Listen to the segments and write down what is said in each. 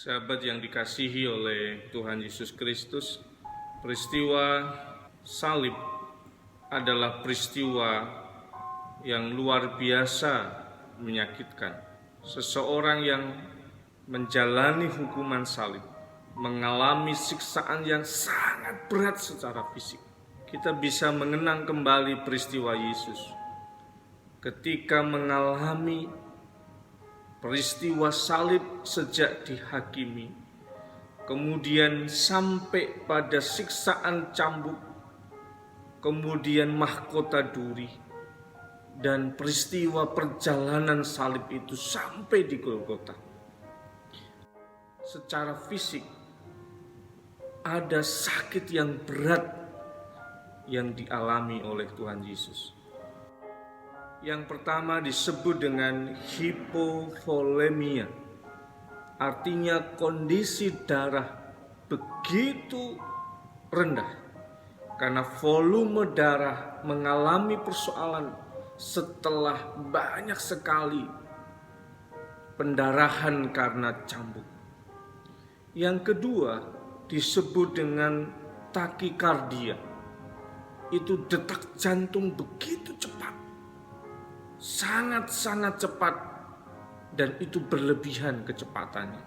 Sahabat yang dikasihi oleh Tuhan Yesus Kristus, peristiwa salib adalah peristiwa yang luar biasa menyakitkan. Seseorang yang menjalani hukuman salib mengalami siksaan yang sangat berat secara fisik. Kita bisa mengenang kembali peristiwa Yesus ketika mengalami peristiwa salib sejak dihakimi, kemudian sampai pada siksaan cambuk, kemudian mahkota duri, dan peristiwa perjalanan salib itu sampai di Golgota. Secara fisik ada sakit yang berat yang dialami oleh Tuhan Yesus. Yang pertama disebut dengan hipovolemia, artinya kondisi darah begitu rendah karena volume darah mengalami persoalan setelah banyak sekali pendarahan karena cambuk. Yang kedua disebut dengan takikardia, itu detak jantung begitu cepat, sangat-sangat cepat, dan itu berlebihan kecepatannya.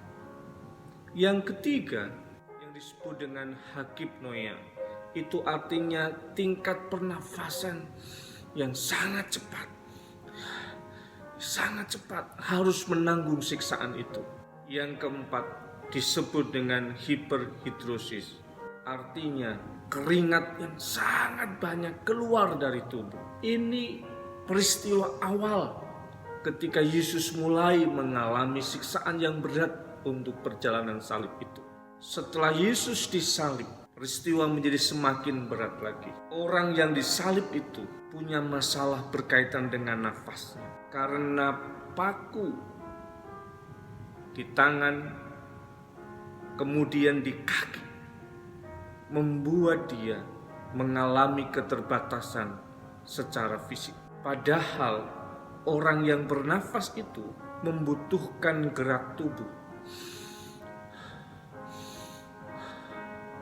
Yang ketiga yang disebut dengan hakipnoia, itu artinya tingkat pernafasan yang sangat cepat, harus menanggung siksaan itu. Yang keempat disebut dengan hiperhidrosis, artinya keringat yang sangat banyak keluar dari tubuh. Ini peristiwa awal ketika Yesus mulai mengalami siksaan yang berat untuk perjalanan salib itu. Setelah Yesus disalib, peristiwa menjadi semakin berat lagi. Orang yang disalib itu punya masalah berkaitan dengan nafasnya, karena paku di tangan kemudian di kaki membuat dia mengalami keterbatasan secara fisik. Padahal orang yang bernafas itu membutuhkan gerak tubuh.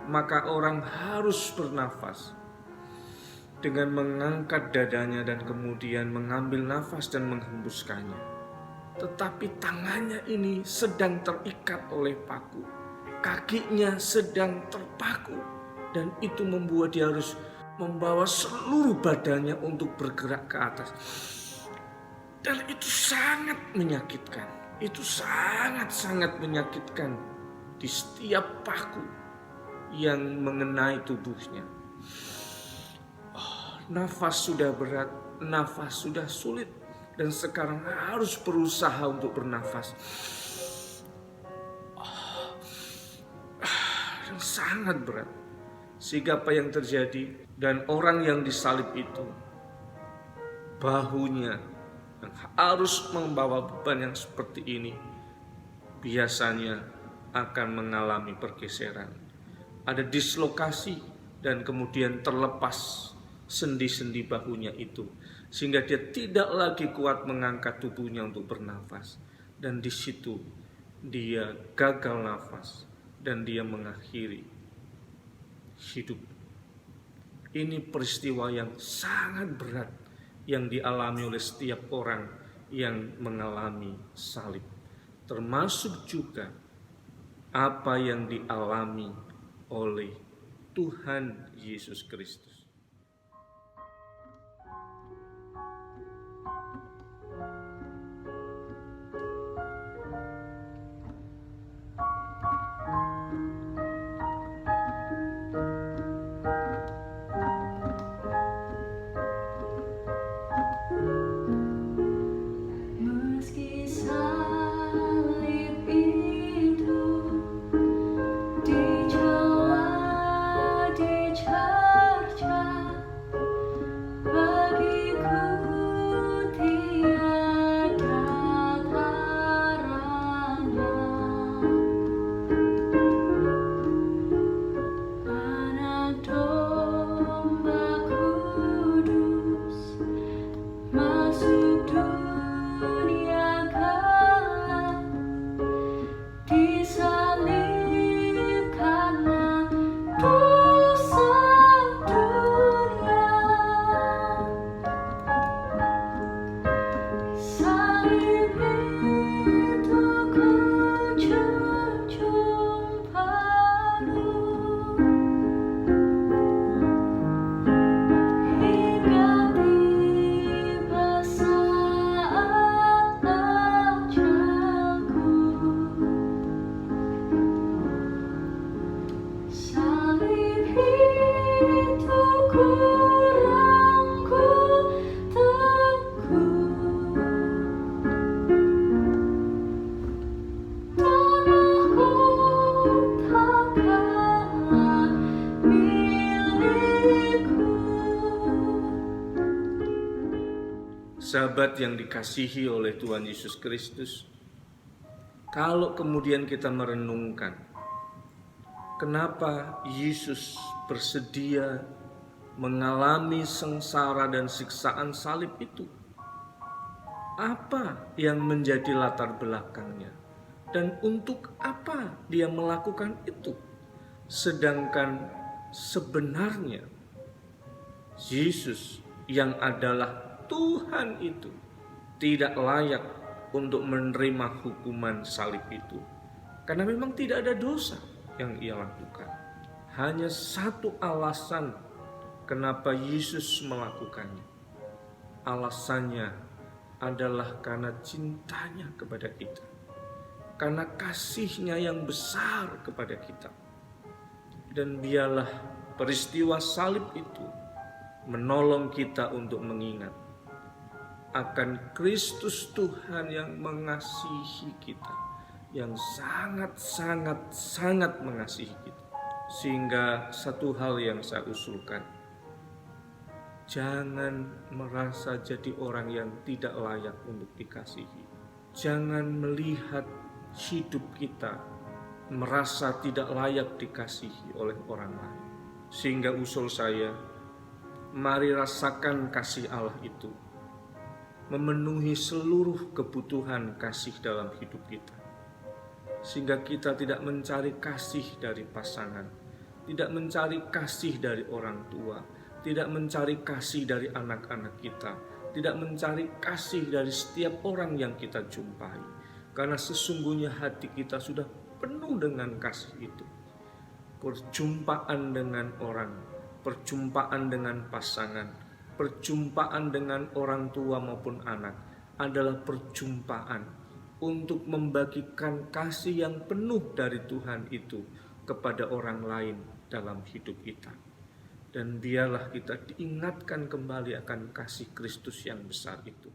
Maka orang harus bernafas dengan mengangkat dadanya dan kemudian mengambil nafas dan menghembuskannya. Tetapi tangannya ini sedang terikat oleh paku, kakinya sedang terpaku, dan itu membuat dia harus membawa seluruh badannya untuk bergerak ke atas. Dan itu sangat menyakitkan. Itu sangat-sangat menyakitkan di setiap paku yang mengenai tubuhnya. Nafas sudah berat, nafas sudah sulit, dan sekarang harus berusaha untuk bernafas. Dan sangat berat. Sehingga apa yang terjadi? Dan orang yang disalib itu, bahunya yang harus membawa beban yang seperti ini, biasanya akan mengalami pergeseran. Ada dislokasi dan kemudian terlepas sendi-sendi bahunya itu, sehingga dia tidak lagi kuat mengangkat tubuhnya untuk bernafas. Dan di situ dia gagal nafas dan dia mengakhiri hidup. Ini peristiwa yang sangat berat yang dialami oleh setiap orang yang mengalami salib, termasuk juga apa yang dialami oleh Tuhan Yesus Kristus. Dicelah, dicerca, Sahabat yang dikasihi oleh Tuhan Yesus Kristus, kalau kemudian kita merenungkan kenapa Yesus bersedia mengalami sengsara dan siksaan salib itu, apa yang menjadi latar belakangnya dan untuk apa dia melakukan itu, sedangkan sebenarnya Yesus yang adalah Tuhan itu tidak layak untuk menerima hukuman salib itu, karena memang tidak ada dosa yang ia lakukan. Hanya satu alasan kenapa Yesus melakukannya. Alasannya adalah karena cintanya kepada kita, karena kasihnya yang besar kepada kita. Dan biarlah peristiwa salib itu menolong kita untuk mengingat akan Kristus Tuhan yang mengasihi kita, yang sangat mengasihi kita. Sehingga satu hal yang saya usulkan, jangan merasa jadi orang yang tidak layak untuk dikasihi. Jangan melihat hidup kita merasa tidak layak dikasihi oleh orang lain. Sehingga usul saya, mari rasakan kasih Allah itu memenuhi seluruh kebutuhan kasih dalam hidup kita. Sehingga kita tidak mencari kasih dari pasangan, tidak mencari kasih dari orang tua, tidak mencari kasih dari anak-anak kita, tidak mencari kasih dari setiap orang yang kita jumpai. Karena sesungguhnya hati kita sudah penuh dengan kasih itu. Perjumpaan dengan orang, perjumpaan dengan pasangan, perjumpaan dengan orang tua maupun anak adalah perjumpaan untuk membagikan kasih yang penuh dari Tuhan itu kepada orang lain dalam hidup kita. Dan biarlah kita diingatkan kembali akan kasih Kristus yang besar itu.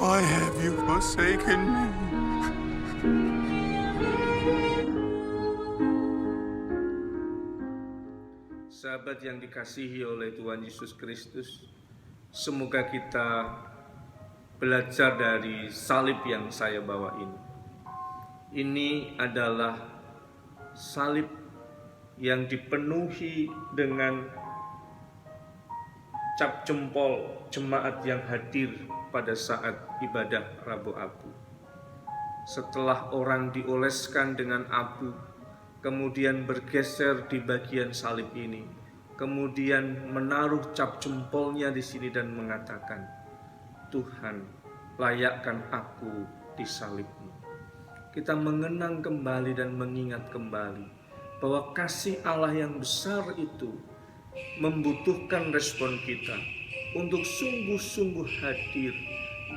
Why have you forsaken me? Sahabat yang dikasihi oleh Tuhan Yesus Kristus, semoga kita belajar dari salib yang saya bawa ini. Ini adalah salib yang dipenuhi dengan cap jempol jemaat yang hadir pada saat ibadah Rabu Abu. Setelah orang dioleskan dengan abu, kemudian bergeser di bagian salib ini, kemudian menaruh cap jempolnya di sini dan mengatakan, Tuhan, layakkan aku di salib-Mu. Kita mengenang kembali dan mengingat kembali bahwa kasih Allah yang besar itu membutuhkan respon kita untuk sungguh-sungguh hadir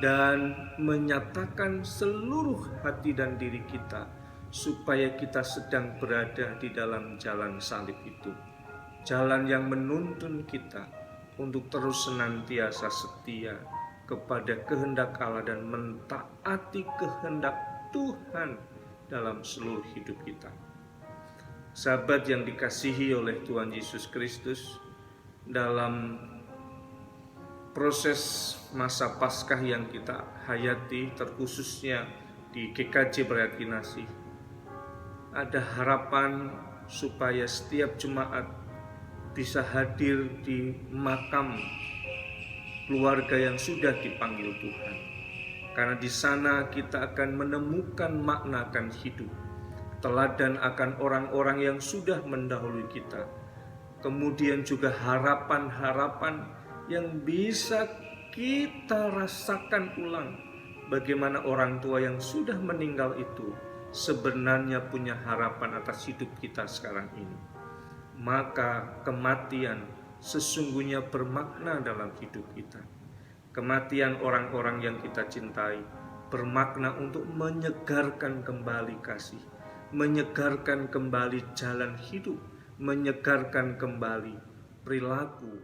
dan menyatakan seluruh hati dan diri kita supaya kita sedang berada di dalam jalan salib itu. Jalan yang menuntun kita untuk terus senantiasa setia kepada kehendak Allah dan mentaati kehendak Tuhan dalam seluruh hidup kita. Sahabat yang dikasihi oleh Tuhan Yesus Kristus, dalam proses masa Paskah yang kita hayati, terkhususnya di GKJ Brayat Kinasih, ada harapan supaya setiap jemaat bisa hadir di makam keluarga yang sudah dipanggil Tuhan. Karena di sana kita akan menemukan makna akan hidup, teladan akan orang-orang yang sudah mendahului kita. Kemudian juga harapan-harapan yang bisa kita rasakan ulang. Bagaimana orang tua yang sudah meninggal itu sebenarnya punya harapan atas hidup kita sekarang ini. Maka kematian sesungguhnya bermakna dalam hidup kita. Kematian orang-orang yang kita cintai bermakna untuk menyegarkan kembali kasih, menyegarkan kembali jalan hidup, menyegarkan kembali perilaku.